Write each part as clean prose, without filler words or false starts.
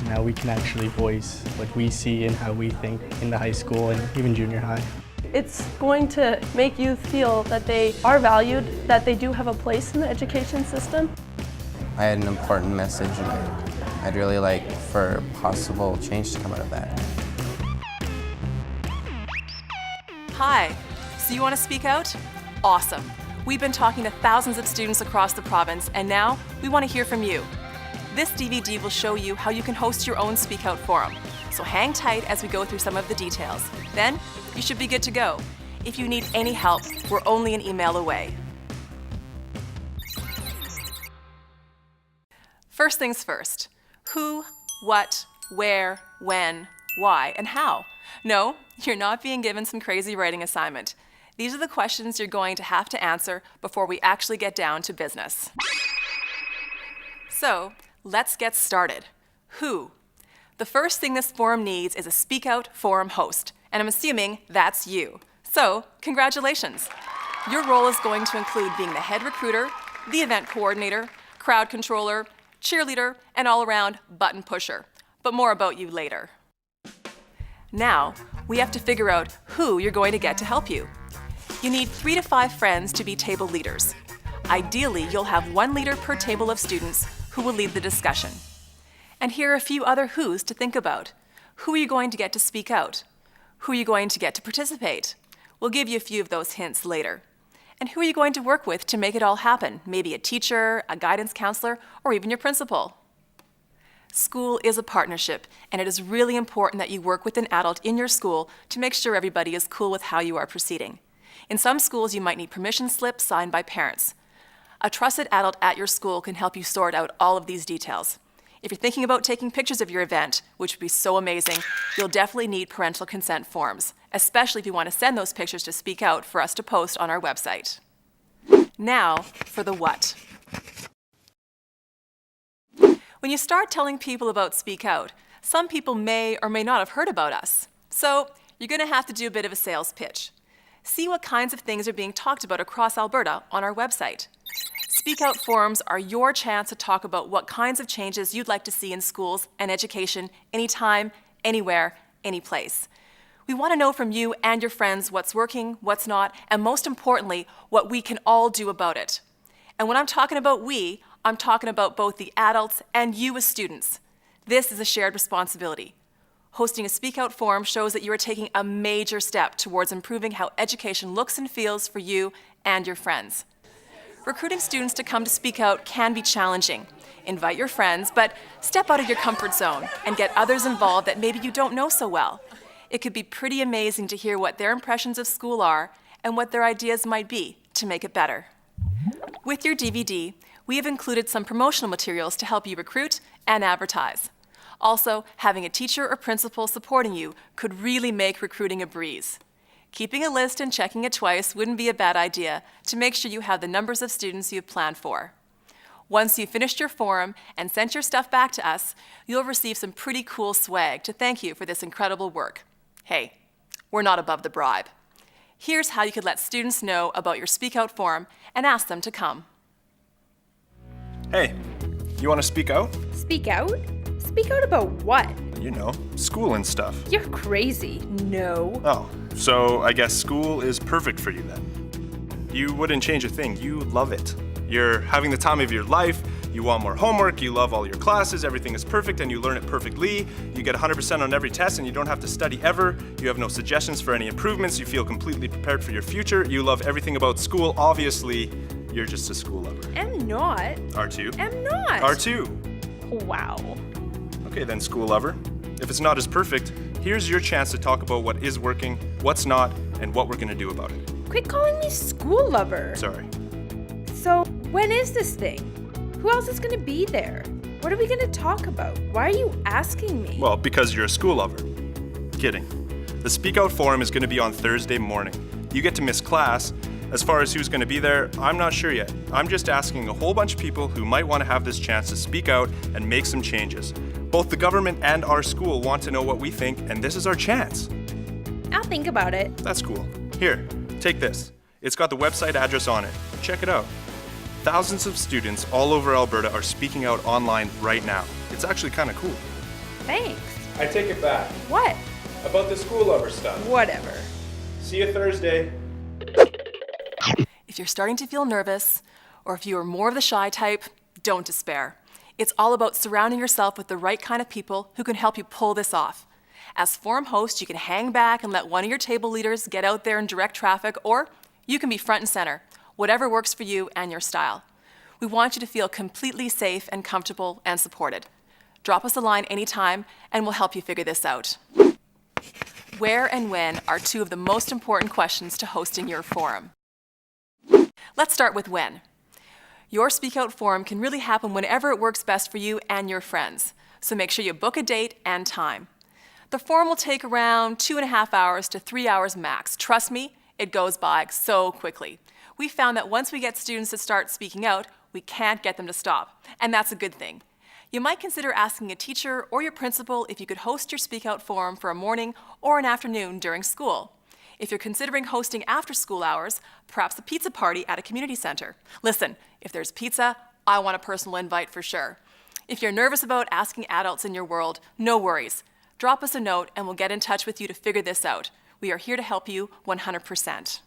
Now we can actually voice what we see and how we think in the high school and even junior high. It's going to make youth feel that they are valued, that they do have a place in the education system. I had an important message, and I'd really like for possible change to come out of that. Hi, so you want to speak out? Awesome. We've been talking to thousands of students across the province, and now we want to hear from you. This DVD will show you how you can host your own Speak Out forum. So hang tight as we go through some of the details. Then, you should be good to go. If you need any help, we're only an email away. First things first. Who, what, where, when, why, and how? No, you're not being given some crazy writing assignment. These are the questions you're going to have to answer before we actually get down to business. So, let's get started. Who? The first thing this forum needs is a Speak Out forum host, and I'm assuming that's you. So, congratulations. Your role is going to include being the head recruiter, the event coordinator, crowd controller, cheerleader, and all-around button pusher. But more about you later. Now, we have to figure out who you're going to get to help you. You need 3 to 5 friends to be table leaders. Ideally, you'll have 1 leader per table of students who will lead the discussion. And here are a few other who's to think about. Who are you going to get to speak out? Who are you going to get to participate? We'll give you a few of those hints later. And who are you going to work with to make it all happen? Maybe a teacher, a guidance counselor, or even your principal. School is a partnership, and it is really important that you work with an adult in your school to make sure everybody is cool with how you are proceeding. In some schools, you might need permission slips signed by parents. A trusted adult at your school can help you sort out all of these details. If you're thinking about taking pictures of your event, which would be so amazing, you'll definitely need parental consent forms, especially if you want to send those pictures to Speak Out for us to post on our website. Now, for the what. When you start telling people about Speak Out, some people may or may not have heard about us. So, you're going to have to do a bit of a sales pitch. See what kinds of things are being talked about across Alberta on our website. Speak Out forums are your chance to talk about what kinds of changes you'd like to see in schools and education anytime, anywhere, any place. We want to know from you and your friends what's working, what's not, and most importantly, what we can all do about it. And when I'm talking about we, I'm talking about both the adults and you as students. This is a shared responsibility. Hosting a Speak Out forum shows that you are taking a major step towards improving how education looks and feels for you and your friends. Recruiting students to come to Speak Out can be challenging. Invite your friends, but step out of your comfort zone and get others involved that maybe you don't know so well. It could be pretty amazing to hear what their impressions of school are and what their ideas might be to make it better. With your DVD, we have included some promotional materials to help you recruit and advertise. Also, having a teacher or principal supporting you could really make recruiting a breeze. Keeping a list and checking it twice wouldn't be a bad idea to make sure you have the numbers of students you have planned for. Once you've finished your forum and sent your stuff back to us, you'll receive some pretty cool swag to thank you for this incredible work. Hey, we're not above the bribe. Here's how you could let students know about your Speak Out forum and ask them to come. Hey, you want to speak out? Speak out? Speak out about what? You know, school and stuff. You're crazy. No. Oh, so I guess school is perfect for you then. You wouldn't change a thing. You love it. You're having the time of your life. You want more homework. You love all your classes. Everything is perfect and you learn it perfectly. You get 100% on every test and you don't have to study ever. You have no suggestions for any improvements. You feel completely prepared for your future. You love everything about school. Obviously, you're just a school lover. I'm not. R2? I'm not. R2. Wow. Okay then, school lover. If it's not as perfect, here's your chance to talk about what is working, what's not, and what we're going to do about it. Quit calling me school lover. Sorry. So, when is this thing? Who else is going to be there? What are we going to talk about? Why are you asking me? Well, because you're a school lover. Kidding. The Speak Out forum is going to be on Thursday morning. You get to miss class. As far as who's going to be there, I'm not sure yet. I'm just asking a whole bunch of people who might want to have this chance to speak out and make some changes. Both the government and our school want to know what we think, and this is our chance. I'll think about it. That's cool. Here, take this. It's got the website address on it. Check it out. Thousands of students all over Alberta are speaking out online right now. It's actually kind of cool. Thanks. I take it back. What? About the school lover stuff. Whatever. See you Thursday. If you're starting to feel nervous, or if you are more of the shy type, don't despair. It's all about surrounding yourself with the right kind of people who can help you pull this off. As forum host, you can hang back and let one of your table leaders get out there and direct traffic, or you can be front and center, whatever works for you and your style. We want you to feel completely safe and comfortable and supported. Drop us a line anytime and we'll help you figure this out. Where and when are two of the most important questions to hosting your forum. Let's start with when. Your Speak Out forum can really happen whenever it works best for you and your friends, so make sure you book a date and time. The forum will take around 2.5 hours to 3 hours max. Trust me, it goes by so quickly. We found that once we get students to start speaking out, we can't get them to stop, and that's a good thing. You might consider asking a teacher or your principal if you could host your Speak Out forum for a morning or an afternoon during school. If you're considering hosting after school hours, perhaps a pizza party at a community center. Listen, if there's pizza, I want a personal invite for sure. If you're nervous about asking adults in your world, no worries. Drop us a note and we'll get in touch with you to figure this out. We are here to help you 100%.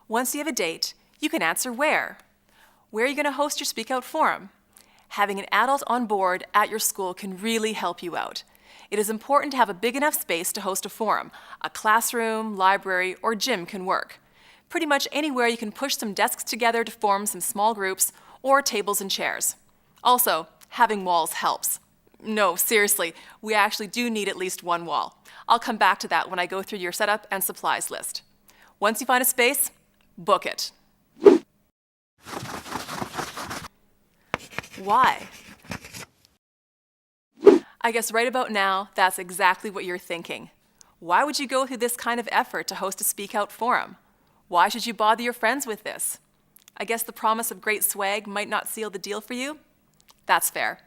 Once you have a date, you can answer where. Where are you going to host your Speak Out forum? Having an adult on board at your school can really help you out. It is important to have a big enough space to host a forum. A classroom, library, or gym can work. Pretty much anywhere you can push some desks together to form some small groups, or tables and chairs. Also, having walls helps. No, seriously, we actually do need at least one wall. I'll come back to that when I go through your setup and supplies list. Once you find a space, book it. Why? I guess right about now, that's exactly what you're thinking. Why would you go through this kind of effort to host a Speak Out forum? Why should you bother your friends with this? I guess the promise of great swag might not seal the deal for you? That's fair.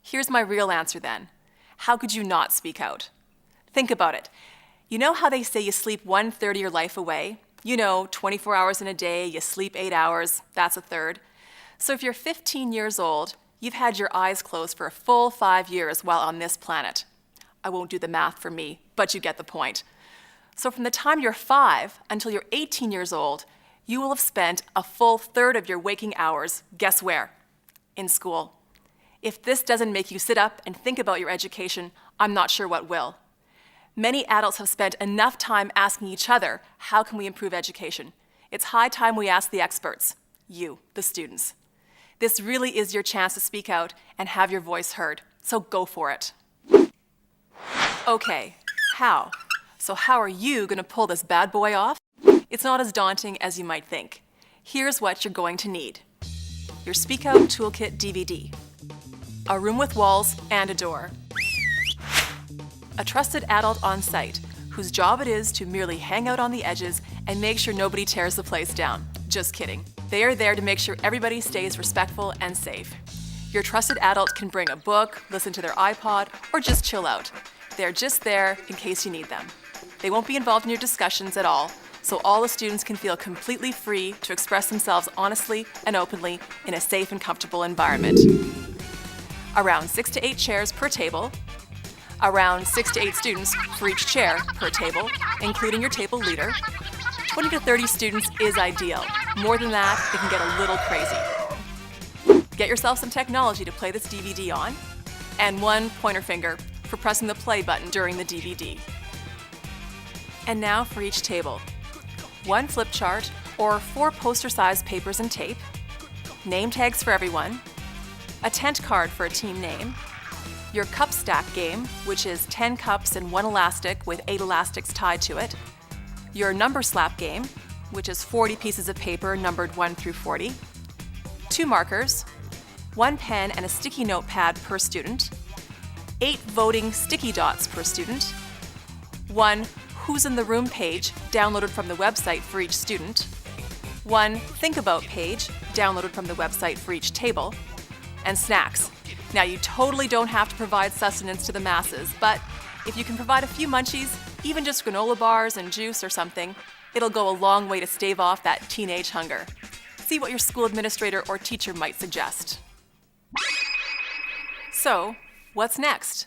Here's my real answer then. How could you not speak out? Think about it. You know how they say you sleep 1/3 of your life away? You know, 24 hours in a day, you sleep 8 hours, that's a third. So if you're 15 years old, you've had your eyes closed for a full 5 years while on this planet. I won't do the math for me, but you get the point. So from the time you're 5 until you're 18 years old, you will have spent a full third of your waking hours, guess where? In school. If this doesn't make you sit up and think about your education, I'm not sure what will. Many adults have spent enough time asking each other, how can we improve education? It's high time we ask the experts, you, the students. This really is your chance to speak out and have your voice heard, so go for it. Okay, how? So how are you going to pull this bad boy off? It's not as daunting as you might think. Here's what you're going to need. Your Speak Out Toolkit DVD. A room with walls and a door. A trusted adult on site whose job it is to merely hang out on the edges and make sure nobody tears the place down. Just kidding. They are there to make sure everybody stays respectful and safe. Your trusted adult can bring a book, listen to their iPod, or just chill out. They're just there in case you need them. They won't be involved in your discussions at all, so all the students can feel completely free to express themselves honestly and openly in a safe and comfortable environment. Around 6 to 8 chairs per table, around 6 to 8 students for each chair per table, including your table leader. 20 to 30 students is ideal. More than that, it can get a little crazy. Get yourself some technology to play this DVD on, and one pointer finger for pressing the play button during the DVD. And now for each table. 1 flip chart or 4 poster-sized papers and tape, name tags for everyone, a tent card for a team name, your cup stack game, which is 10 cups and 1 elastic with 8 elastics tied to it, your number slap game, which is 40 pieces of paper numbered 1 through 40, 2 markers, 1 pen and a sticky note pad per student, 8 voting sticky dots per student, 1 Who's in the Room page downloaded from the website for each student, 1 Think About page downloaded from the website for each table, and snacks. Now, you totally don't have to provide sustenance to the masses, but if you can provide a few munchies, even just granola bars and juice or something, it'll go a long way to stave off that teenage hunger. See what your school administrator or teacher might suggest. So, What's next?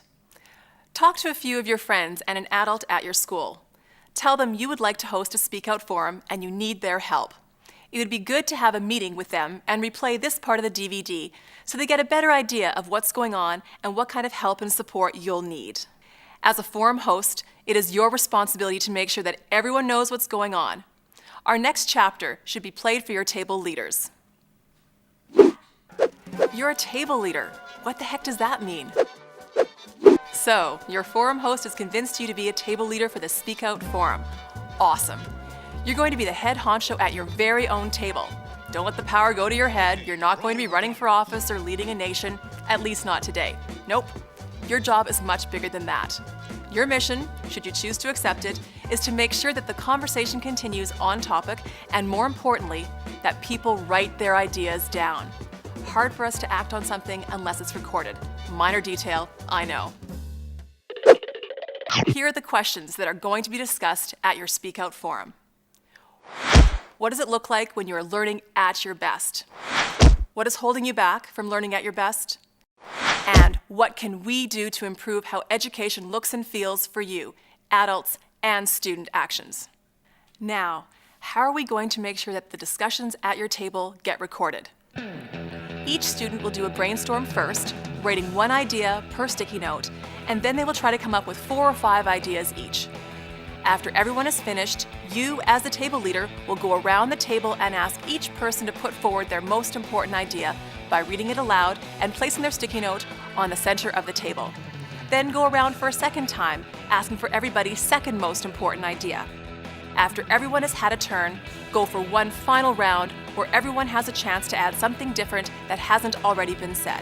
Talk to a few of your friends and an adult at your school. Tell them you would like to host a Speak Out forum and you need their help. It would be good to have a meeting with them and replay this part of the DVD so they get a better idea of what's going on and what kind of help and support you'll need. As a forum host, it is your responsibility to make sure that everyone knows what's going on. Our next chapter should be played for your table leaders. You're a table leader. What the heck does that mean? So, your forum host has convinced you to be a table leader for the Speak Out forum. Awesome. You're going to be the head honcho at your very own table. Don't let the power go to your head. You're not going to be running for office or leading a nation, at least not today. Nope. Your job is much bigger than that. Your mission, should you choose to accept it, is to make sure that the conversation continues on topic and, more importantly, that people write their ideas down. Hard for us to act on something unless it's recorded. Minor detail, I know. Here are the questions that are going to be discussed at your Speak Out forum. What does it look like when you are learning at your best? What is holding you back from learning at your best? And what can we do to improve how education looks and feels for you, adults and student actions? Now, how are we going to make sure that the discussions at your table get recorded? Each student will do a brainstorm first, writing one idea per sticky note, and then they will try to come up with 4 or 5 ideas each. After everyone is finished, you, as the table leader, will go around the table and ask each person to put forward their most important idea by reading it aloud and placing their sticky note on the center of the table. Then go around for a second time, asking for everybody's second most important idea. After everyone has had a turn, go for one final round where everyone has a chance to add something different that hasn't already been said.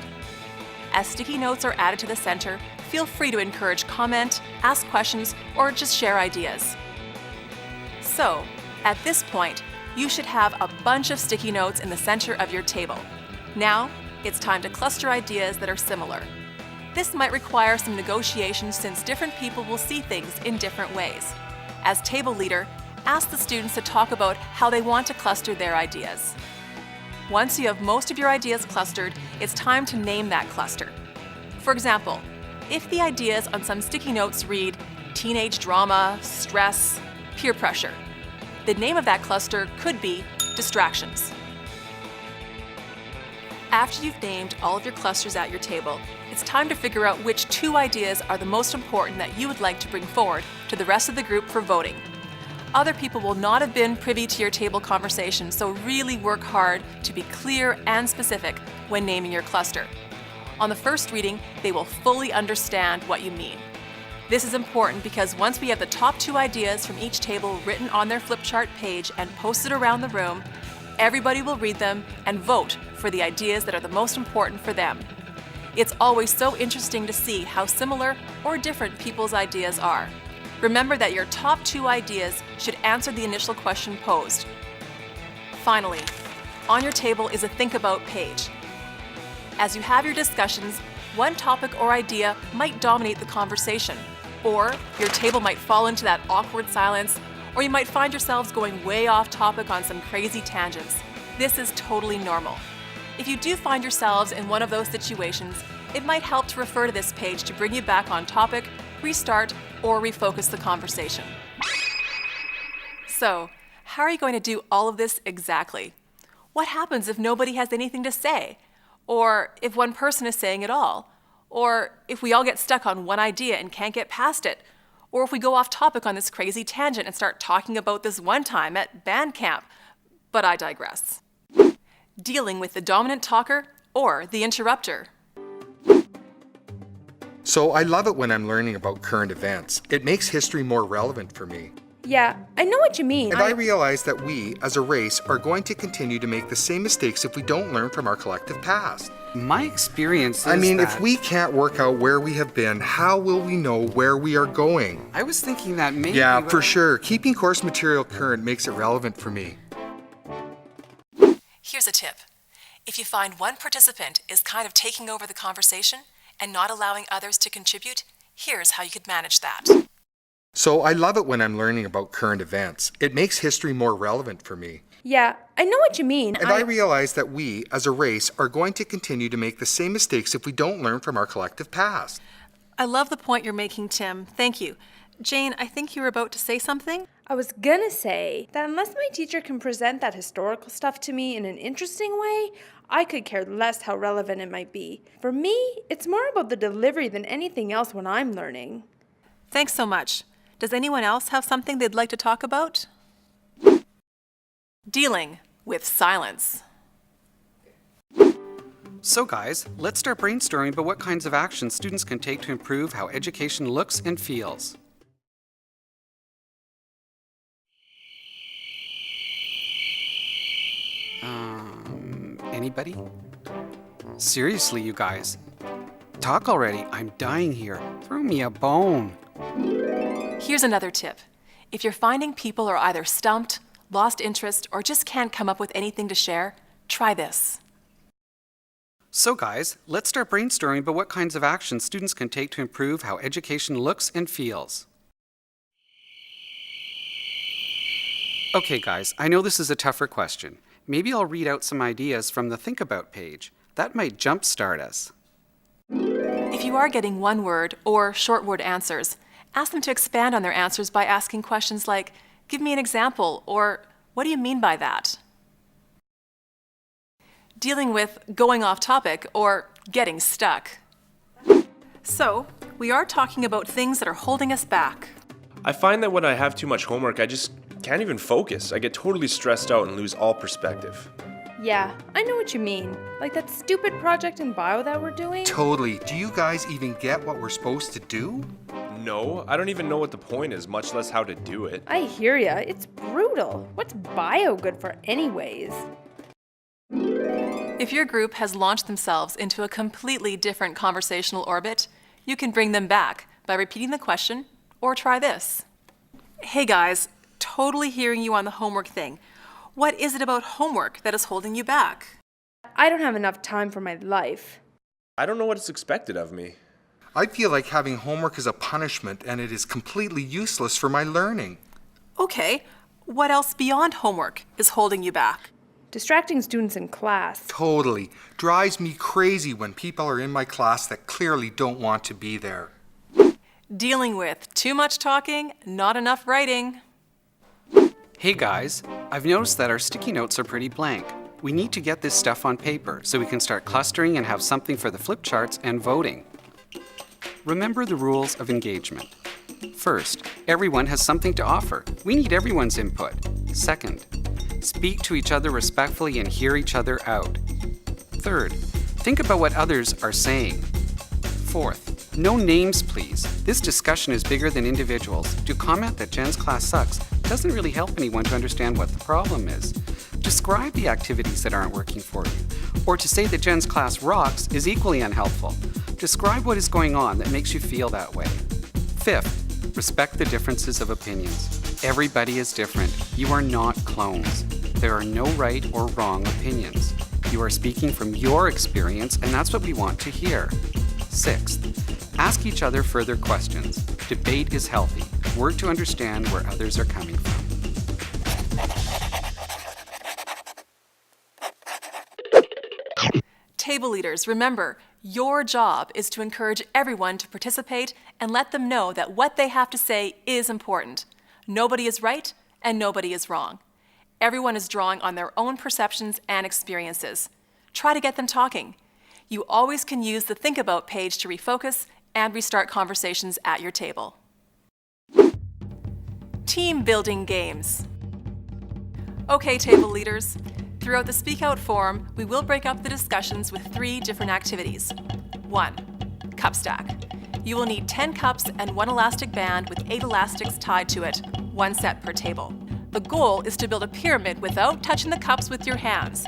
As sticky notes are added to the center, feel free to encourage comment, ask questions, or just share ideas. So, at this point, you should have a bunch of sticky notes in the center of your table. Now, it's time to cluster ideas that are similar. This might require some negotiation since different people will see things in different ways. As table leader, ask the students to talk about how they want to cluster their ideas. Once you have most of your ideas clustered, it's time to name that cluster. For example, if the ideas on some sticky notes read teenage drama, stress, peer pressure, the name of that cluster could be distractions. After you've named all of your clusters at your table, it's time to figure out which 2 ideas are the most important that you would like to bring forward to the rest of the group for voting. Other people will not have been privy to your table conversation, so really work hard to be clear and specific when naming your cluster. On the first reading, they will fully understand what you mean. This is important because once we have the top 2 ideas from each table written on their flip chart page and posted around the room, everybody will read them and vote for the ideas that are the most important for them. It's always so interesting to see how similar or different people's ideas are. Remember that your top 2 ideas should answer the initial question posed. Finally, on your table is a Think About page. As you have your discussions, one topic or idea might dominate the conversation, or your table might fall into that awkward silence, or you might find yourselves going way off topic on some crazy tangents. This is totally normal. If you do find yourselves in one of those situations, it might help to refer to this page to bring you back on topic, restart, or refocus the conversation. So, how are you going to do all of this exactly? What happens if nobody has anything to say? Or if one person is saying it all? Or if we all get stuck on one idea and can't get past it? Or if we go off topic on this crazy tangent and start talking about this one time at band camp? But I digress. Dealing with the dominant talker or the interrupter. So I love it when I'm learning about current events. It makes history more relevant for me. Yeah, I know what you mean. And I realize that we, as a race, are going to continue to make the same mistakes if we don't learn from our collective past. My experience is if we can't work out where we have been, how will we know where we are going? I was thinking that maybe... Yeah, for sure. Keeping course material current makes it relevant for me. Here's a tip. If you find one participant is kind of taking over the conversation and not allowing others to contribute, here's how you could manage that. So I love it when I'm learning about current events. It makes history more relevant for me. Yeah, I know what you mean. And I realize that we, as a race, are going to continue to make the same mistakes if we don't learn from our collective past. I love the point you're making, Tim. Thank you. Jane, I think you were about to say something? I was gonna say that unless my teacher can present that historical stuff to me in an interesting way, I could care less how relevant it might be. For me, it's more about the delivery than anything else when I'm learning. Thanks so much. Does anyone else have something they'd like to talk about? Dealing with silence. So guys, let's start brainstorming about what kinds of actions students can take to improve how education looks and feels. Anybody? Seriously, you guys. Talk already. I'm dying here. Throw me a bone. Here's another tip. If you're finding people are either stumped, lost interest, or just can't come up with anything to share, try this. So guys, let's start brainstorming about what kinds of actions students can take to improve how education looks and feels. Okay guys, I know this is a tougher question. Maybe I'll read out some ideas from the Think About page. That might jumpstart us. If you are getting one-word or short-word answers, ask them to expand on their answers by asking questions like, "Give me an example," or "What do you mean by that?" Dealing with going off topic or getting stuck. So, we are talking about things that are holding us back. I find that when I have too much homework, I just can't even focus. I get totally stressed out and lose all perspective. Yeah, I know what you mean. Like that stupid project in bio that we're doing? Totally. Do you guys even get what we're supposed to do? No, I don't even know what the point is, much less how to do it. I hear ya. It's brutal. What's bio good for anyways? If your group has launched themselves into a completely different conversational orbit, you can bring them back by repeating the question, or try this. Hey guys, totally hearing you on the homework thing. What is it about homework that is holding you back? I don't have enough time for my life. I don't know what is expected of me. I feel like having homework is a punishment and it is completely useless for my learning. Okay, what else beyond homework is holding you back? Distracting students in class. Totally. Drives me crazy when people are in my class that clearly don't want to be there. Dealing with too much talking, not enough writing. Hey guys, I've noticed that our sticky notes are pretty blank. We need to get this stuff on paper so we can start clustering and have something for the flip charts and voting. Remember the rules of engagement. First, everyone has something to offer. We need everyone's input. Second, speak to each other respectfully and hear each other out. Third, think about what others are saying. Fourth, no names please. This discussion is bigger than individuals. To comment that Jen's class sucks doesn't really help anyone to understand what the problem is. Describe the activities that aren't working for you. Or to say that Jen's class rocks is equally unhelpful. Describe what is going on that makes you feel that way. Fifth, respect the differences of opinions. Everybody is different. You are not clones. There are no right or wrong opinions. You are speaking from your experience, and that's what we want to hear. Sixth, ask each other further questions. Debate is healthy. Work to understand where others are coming from. Table leaders, remember, your job is to encourage everyone to participate and let them know that what they have to say is important. Nobody is right and nobody is wrong. Everyone is drawing on their own perceptions and experiences. Try to get them talking. You always can use the Think About page to refocus and restart conversations at your table. Team building games. Okay, table leaders. Throughout the Speak Out forum, we will break up the discussions with 3 different activities. 1. Cup stack. You will need 10 cups and 1 elastic band with 8 elastics tied to it, 1 set per table. The goal is to build a pyramid without touching the cups with your hands.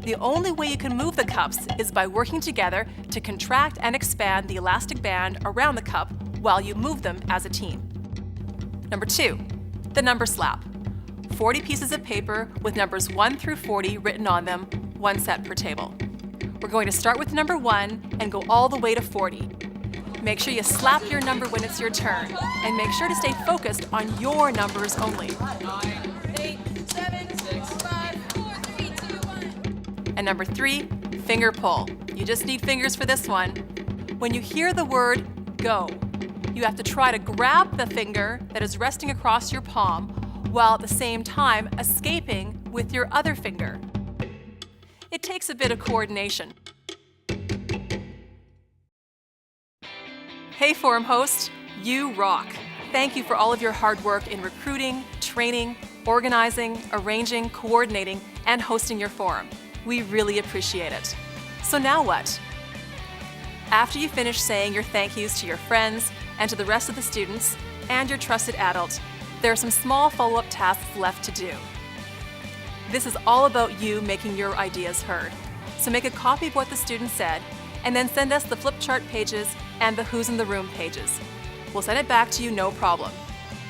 The only way you can move the cups is by working together to contract and expand the elastic band around the cup while you move them as a team. Number 2, the number slap. 40 pieces of paper with numbers 1 through 40 written on them, 1 set per table. We're going to start with number 1 and go all the way to 40. Make sure you slap your number when it's your turn, and make sure to stay focused on your numbers only. 8, 7, 6, 5, 4, 3, 2, 1. And number 3, finger pull. You just need fingers for this one. When you hear the word go, you have to try to grab the finger that is resting across your palm while at the same time escaping with your other finger. It takes a bit of coordination. Hey forum host, you rock. Thank you for all of your hard work in recruiting, training, organizing, arranging, coordinating, and hosting your forum. We really appreciate it. So now what? After you finish saying your thank yous to your friends and to the rest of the students and your trusted adult, there are some small follow-up tasks left to do. This is all about you making your ideas heard. So make a copy of what the student said and then send us the flip chart pages and the Who's in the Room pages. We'll send it back to you, no problem.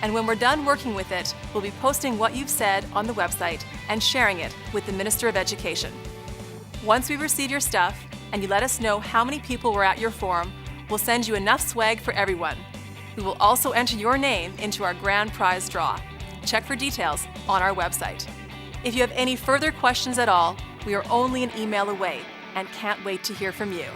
And when we're done working with it, we'll be posting what you've said on the website and sharing it with the Minister of Education. Once we receive your stuff and you let us know how many people were at your forum, we'll send you enough swag for everyone. We will also enter your name into our grand prize draw. Check for details on our website. If you have any further questions at all, we are only an email away and can't wait to hear from you.